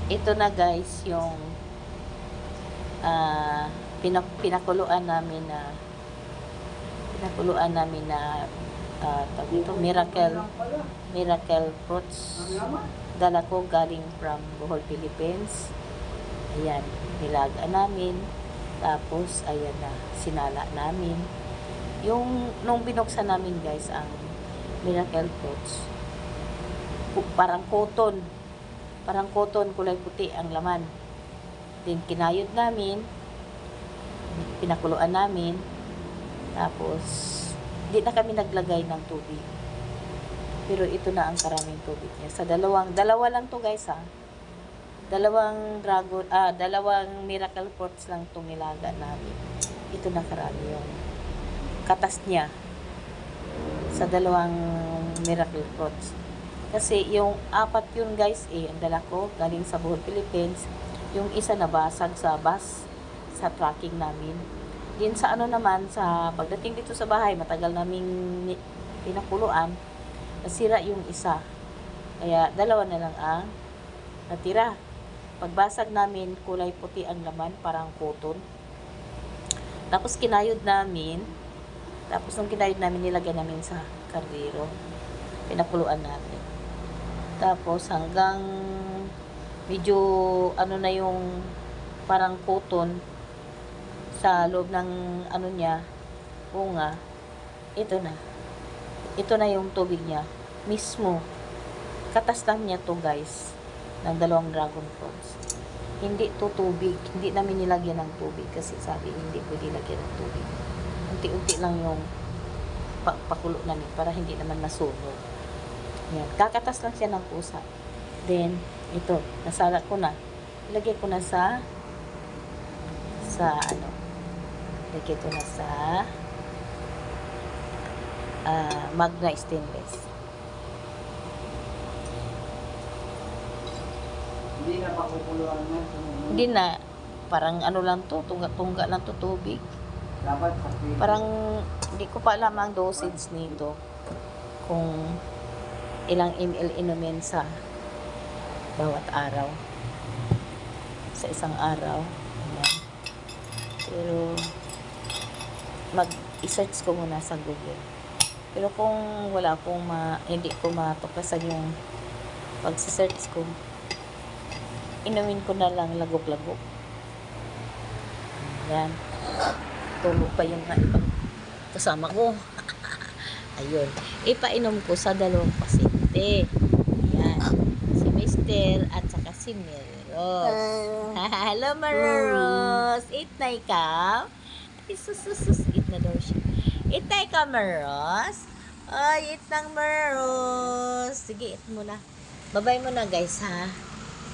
ito na guys yung pinakuluan namin na tawag ito, miracle fruits. Dala ko galing from Bohol, Philippines. Ayan, nilaga namin. Tapos, ayan na, sinala namin. Nung binuksan namin guys, ang miracle fruits, parang cotton, kulay puti ang laman. Then, kinayod namin, pinakuluan namin, tapos, di na kami naglagay ng tubig. Pero ito na ang karaming tubig niya. Sa dalawa lang to guys ha. Dalawang miracle fruits lang itong nilaga namin. Ito na karami yung katas niya sa dalawang miracle fruits. Kasi yung apat yun guys ang dala ko galing sa Bohol, Philippines. Yung isa nabasag sa bus sa tracking namin. Din sa naman, sa pagdating dito sa bahay, matagal naming pinakuluan, nasira yung isa. Kaya dalawa na lang ang natira. Pagbasag namin, kulay puti ang laman, parang cotton. Tapos kinayod namin. Tapos nung kinayod namin, nilagay namin sa kardero. Pinakuluan namin. Tapos hanggang medyo na yung parang cotton sa loob ng niya, bunga, ito na yung tubig niya mismo. Katas lang niya to guys ng dalawang dragon fruits. Hindi to tubig, hindi namin nilagyan ng tubig kasi sabi hindi pwede lagyan ng tubig. Unti-unti lang yung pakulo namin para hindi naman masunog. Yan, kakatas lang siya ng pusa. Then ito, nasala ko na, ilagay ko na sa lagay ko na sa Magna stainless. Hindi na pakukuluan na. Hindi na, parang lang to, tungga lang to tubig. Dapat parang hindi ko pa alam ang dosage nito kung ilang ml inumin sa bawat araw, sa isang araw. Ayan. Pero i-search ko muna sa Google. Pero kung wala akong hindi ko matuklasan yung pag-search ko, inumin ko na lang lagok-lagok. Ayan. Tulog pa yung ibang kasama ko. Ayun. Ipainom ko sa dalawang pasyente. Ayan. Si Mister at saka si Meros. Hello, Meros. Eat na ikaw. Sus. Eat na daw siya. Eat na ikaw, Meros. Ay, eat ng Meros. Sige, eat mo na. Bye-bye mo na, guys, ha.